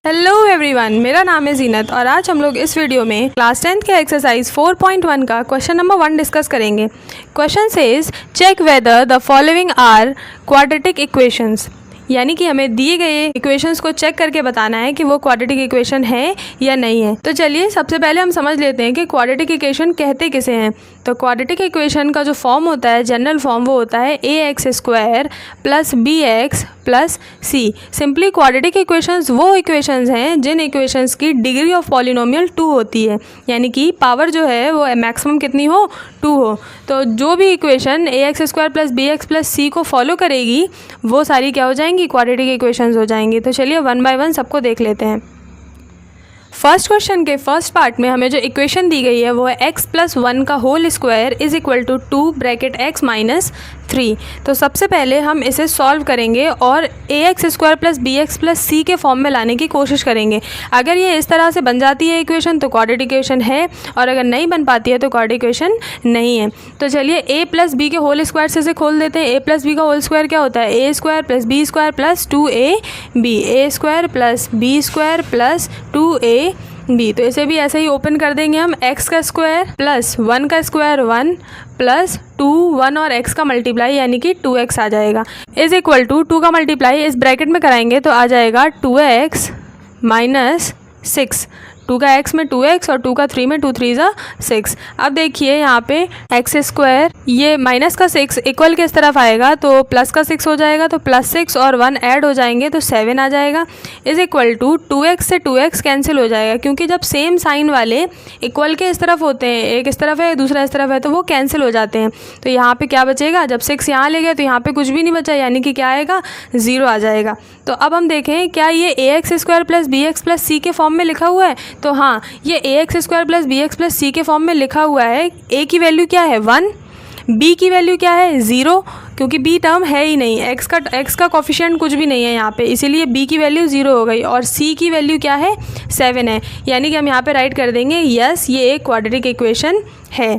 Hello everyone, मेरा नाम है जीनत और आज हम लोग इस वीडियो में क्लास 10th के एक्सरसाइज 4.1 का क्वेश्चन नंबर 1 डिस्कस करेंगे। Question says check whether the following are quadratic equations, यानी कि हमें दिए गए इक्वेशंस को चेक करके बताना है कि वो क्वाड्रेटिक इक्वेशन है या नहीं है। तो चलिए सबसे पहले हम समझ लेते हैं कि क्वाड्रेटिक इक्वेशन कहते किसे हैं। तो क्वाड्रेटिक इक्वेशन का जो फॉर्म होता है, जनरल फॉर्म, वो होता है ax² plus bx plus c। Simply quadratic equations वो इक्वेशंस हैं जिन इक्वेशंस की डिग्री ऑफ पॉलिनोमियल 2 होती है, यानी कि पावर जो है वो मैक्सिमम कितनी हो, 2 हो। तो जो भी equation ax² plus bx plus c को फॉलो करेगी वो सारी क्या हो जाएंगी, क्वाड्रेटिक इक्वेशंस हो जाएंगी। तो चलिए वन बाय वन सबको देख लेते हैं। फर्स्ट क्वेश्चन के फर्स्ट पार्ट में हमें जो इक्वेशन दी गई है वो है x प्लस 1 का whole square is equal to 2 bracket x minus 3। तो सबसे पहले हम इसे सॉल्व करेंगे और ax² plus bx plus c के फॉर्म में लाने की कोशिश करेंगे। अगर ये इस तरह से बन जाती है इक्वेशन तो क्वाड्रेटिक इक्वेशन है, और अगर नहीं बन पाती है तो क्वाड्रेटिक इक्वेशन नहीं है। तो चलिए a प्लस b के होल स्क्वायर से इसे खोल देते हैं। a प्लस बी का होल स्क्वायर क्या होता है, a² plus b² plus 2ab, a² plus b² plus 2ab। तो इसे भी ऐसे ही ओपन कर देंगे हम। x का स्क्वायर प्लस 1 का स्क्वायर 1 प्लस 2 1 और x का मल्टीप्लाई यानी कि 2x आ जाएगा इज इक्वल टू 2 का मल्टीप्लाई इस ब्रैकेट में कराएंगे तो आ जाएगा 2x माइनस 6। 2 का x में 2x और 2 का 3 में 2 3 ज़ा 6। अब देखिए यहाँ पे x², ये माइनस का 6 इक्वल के इस तरफ आएगा तो प्लस का 6 हो जाएगा, तो प्लस 6 और 1 ऐड हो जाएंगे तो 7 आ जाएगा इज इक्वल टू 2x से 2x कैंसिल हो जाएगा, क्योंकि जब सेम साइन वाले इक्वल के इस तरफ होते हैं, एक इस तरफ है दूसरा इस तरफ है, तो वो कैंसिल हो जाते हैं। तो यहाँ पे क्या बचेगा, जब 6 यहाँ ले गए तो यहाँ पे कुछ भी नहीं बचा, यानी कि क्या आएगा, 0 आ जाएगा। तो अब हम देखें क्या ये ax² plus bx plus c के फॉर्म में लिखा हुआ है। तो हाँ, ये ax² plus bx plus c के फॉर्म में लिखा हुआ है। a की वैल्यू क्या है 1, b की वैल्यू क्या है 0, क्योंकि b टर्म है ही नहीं, x का कोफिशिएंट कुछ भी नहीं है यहाँ पे, इसीलिए b की वैल्यू 0 हो गई, और c की वैल्यू क्या है 7 है, यानी कि हम यहाँ पे राइट कर देंगे यस ये एक क्वाड्रेटिक इक्वेशन है।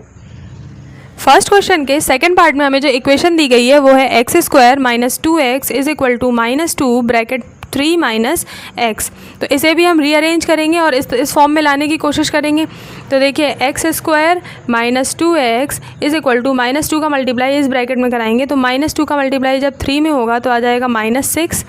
फर्स्ट क्वेश्चन के सेकंड पार्ट में हमें जो इक्वेशन दी गई है वो है x² minus 2x is equal to minus 2 bracket 3 minus x। तो इसे भी हम रीअरेंज करेंगे और इस फॉर्म में लाने की कोशिश करेंगे। तो देखिए x² minus 2x is equal to minus 2 का मल्टीप्लाई इस ब्रैकेट में कराएंगे तो माइनस 2 का मल्टीप्लाई जब 3 में होगा तो आ जाएगा माइनस 6,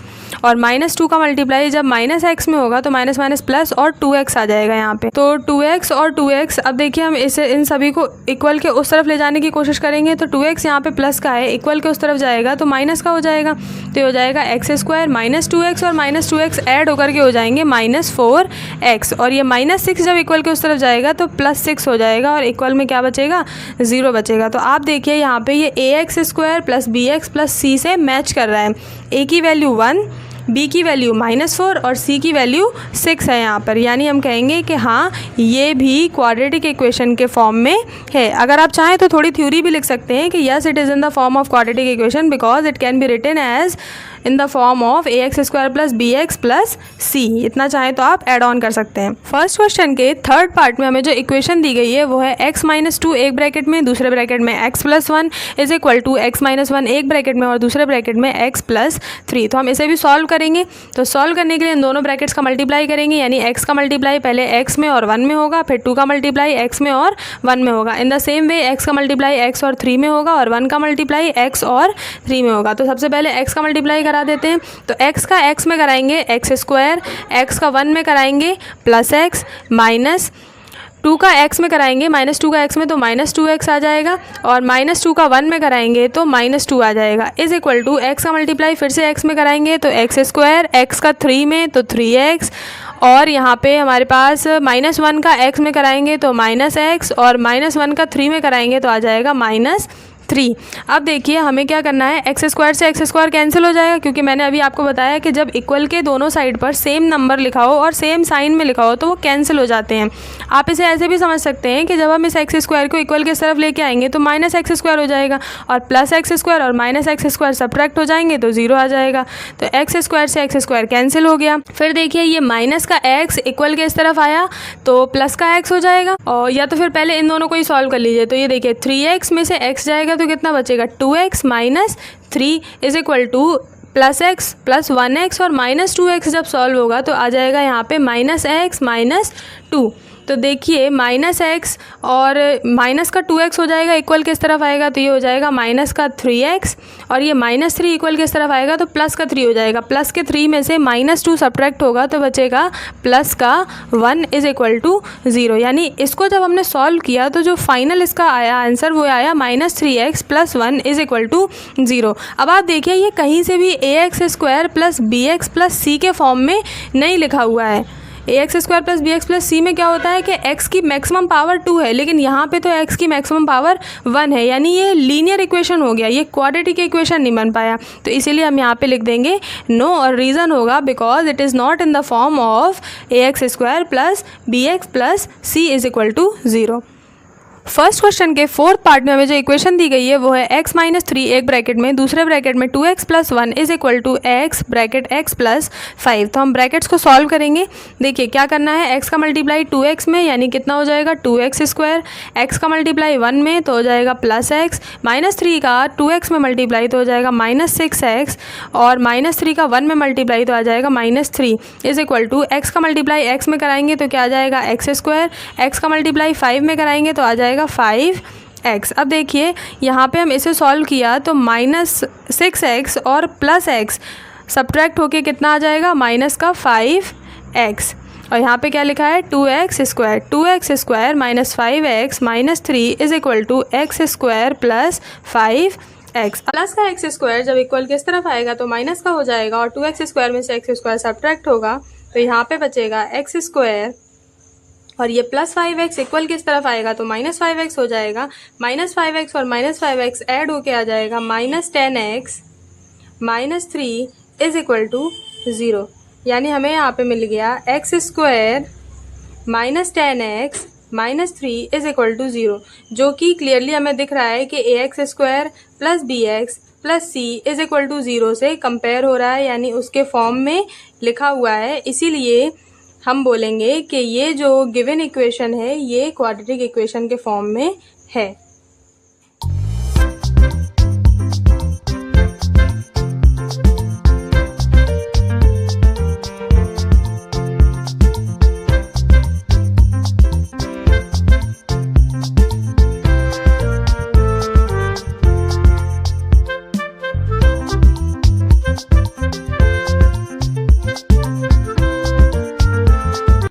और माइनस 2 का मल्टीप्लाई जब माइनस x में होगा तो माइनस माइनस प्लस और 2x आ जाएगा यहाँ पे। तो 2x और 2x, अब देखिए हम इसे इन सभी को इक्वल के उस तरफ ले जाने की कोशिश करेंगे। तो 2x यहाँ पे प्लस का है, इक्वल के उस तरफ जाएगा तो माइनस का हो जाएगा, तो ये हो जाएगा x² माइनस 2x और माइनस 2x ऐड होकर के हो जाएंगे माइनस 4x, और ये माइनस 6 जब इक्वल के उस तरफ जाएगा तो प्लस 6 हो जाएगा और इक्वल में क्या बचेगा, 0 बचेगा। तो आप देखिए यहाँ पे ये ax² plus bx plus c से मैच कर रहा है। a की वैल्यू 1, b की वैल्यू -4 और c की वैल्यू 6 है यहाँ पर, यानी हम कहेंगे कि हाँ ये भी क्वाड्रेटिक इक्वेशन के फॉर्म में है। अगर आप चाहें तो थोड़ी थ्योरी भी लिख सकते हैं कि yes it is in the form of quadratic equation because it can be written as in the form of ax² plus bx plus c। इतना चाहें तो आप ऐड ऑन कर सकते हैं। फर्स्ट क्वेश्चन के थर्ड पार्ट में हमें जो इक्वेशन दी गई है वो है x माइनस 2 एक ब्रैकेट में, दूसरे ब्रैकेट में x plus 1 is equal to x minus 1 एक ब्रैकेट में और दूसरे ब्रैकेट में x प्लस 3। तो हम इसे भी सॉल्व करेंगे। तो सॉल्व करने के लिए इन दोनों ब्रैकेट्स का मल्टीप्लाई करेंगे, यानी x का मल्टीप्लाई पहले x में और 1 में होगा, फिर 2 का मल्टीप्लाई x में और 1 में होगा। In the same way x का मल्टीप्लाई x और 3 में होगा और 1 का मल्टीप्लाई x और 3 में होगा। तो सबसे पहले x का मल्टीप्लाई करा देते हैं। तो x का x में कराएंगे x², x का 1 में कराएंगे प्लस x, माइनस 2 का x में कराएंगे माइनस 2 का x में तो माइनस 2x आ जाएगा, और माइनस 2 का 1 में कराएंगे तो माइनस 2 आ जाएगा इज इक्वल टू x का मल्टीप्लाई फिर से x में कराएंगे तो x², x का 3 में तो 3x, और यहाँ पे हमारे पास माइनस 1 का x में कराएंगे तो माइनस x, और माइनस 1 का 3 में कराएंगे तो आ जाएगा माइनस 3। अब देखिए हमें क्या करना है, x² से x² कैंसिल हो जाएगा, क्योंकि मैंने अभी आपको बताया कि जब इक्वल के दोनों साइड पर सेम नंबर लिखा हो और सेम साइन में लिखा हो तो वो कैंसिल हो जाते हैं। आप इसे ऐसे भी समझ सकते हैं कि जब हम इस x² को इक्वल की तरफ लेके आएंगे तो माइनस x² हो जाएगा, और प्लस x² और माइनस x² सब्ट्रैक्ट हो जाएंगे तो 0 आ जाएगा। तो x² से x² कैंसिल हो गया। फिर देखिए ये माइनस का x इक्वल के इस तरफ आया तो प्लस का x हो जाएगा, और या तो फिर पहले इन दोनों को ही सॉल्व कर लीजिए। तो ये देखिए 3x में से x जाएगा तो कितना बचेगा 2x minus 3 is equal two plus x plus 1x और माइनस 2x जब सॉल्व होगा तो आ जाएगा यहाँ पे माइनस एक्स माइनस 2। तो देखिए माइनस एक्स और माइनस का 2x हो जाएगा इक्वल किस तरफ आएगा, तो ये हो जाएगा माइनस का 3x और ये माइनस 3 इक्वल किस तरफ आएगा, तो प्लस का 3 हो जाएगा। प्लस के 3 में से माइनस 2 सब्ट्रैक्ट होगा तो बचेगा प्लस का 1 इज़ इक्वल टू 0। यानी इसको जब हमने सॉल्व किया तो जो फाइनल इसका आया आंसर वो आया minus 3x plus 1 is equal to 0। अब आप देखिए ये कहीं से भी ax² plus bx plus c के फॉर्म में नहीं लिखा हुआ है। ax² plus bx plus c में क्या होता है कि x की मैक्सिमम पावर 2 है, लेकिन यहाँ पे तो x की मैक्सिमम पावर 1 है, यानी ये लीनियर इक्वेशन हो गया, ये क्वाड्रेटिक इक्वेशन नहीं बन पाया। तो इसीलिए हम यहाँ पे लिख देंगे नो, और रीज़न होगा because it is not in the form of ax² plus bx plus c is equal to 0। First question के फोर्थ पार्ट में हमें जो इक्वेशन दी गई है वो है x माइनस 3 एक ब्रैकेट में, दूसरे ब्रैकेट में 2x plus 1 is equal to x bracket x plus 5। तो हम ब्रैकेट्स को सॉल्व करेंगे। देखिए क्या करना है, x का मल्टीप्लाई 2x में यानी कितना हो जाएगा 2x², x का मल्टीप्लाई 1 में तो हो जाएगा प्लस x, माइनस 3 का 2x में मल्टीप्लाई तो हो जाएगा माइनस 6x और माइनस 3 का 1 में मल्टीप्लाई तो आ जाएगा minus 3 is equal to x का मल्टीप्लाई x में कराएंगे तो क्या आ जाएगा x², x का मल्टीप्लाई 5 में कराएंगे तो आ जाएगा 5x। अब देखिए यहाँ पे हम इसे सॉल्व किया तो माइनस 6x और प्लस x सब्ट्रैक्ट होके कितना आ जाएगा माइनस का 5x, और यहाँ पे क्या लिखा है 2x² minus 5x minus 3 is equal to x² plus 5x। Plus का x² जब इक्वल किस तरफ आएगा तो माइनस का हो जाएगा और 2x² में से x² सब्ट्रैक्ट होगा तो यहाँ पे बचेगा x² और ये प्लस 5x इक्वल किस तरफ आएगा तो माइनस 5x हो जाएगा। माइनस 5x और माइनस 5x ऐड होके आ जाएगा minus 10x minus 3 is equal to 0। यानी हमें यहाँ पे मिल गया x² minus 10x minus 3 is equal to 0, जो कि क्लियरली हमें दिख रहा है कि ax² plus bx plus c is equal to 0 से कंपेयर हो रहा है, यानी उसके फॉर्म में लिखा हुआ है। इसीलिए हम बोलेंगे कि ये जो गिवन इक्वेशन है ये क्वाड्रेटिक इक्वेशन के फॉर्म में है।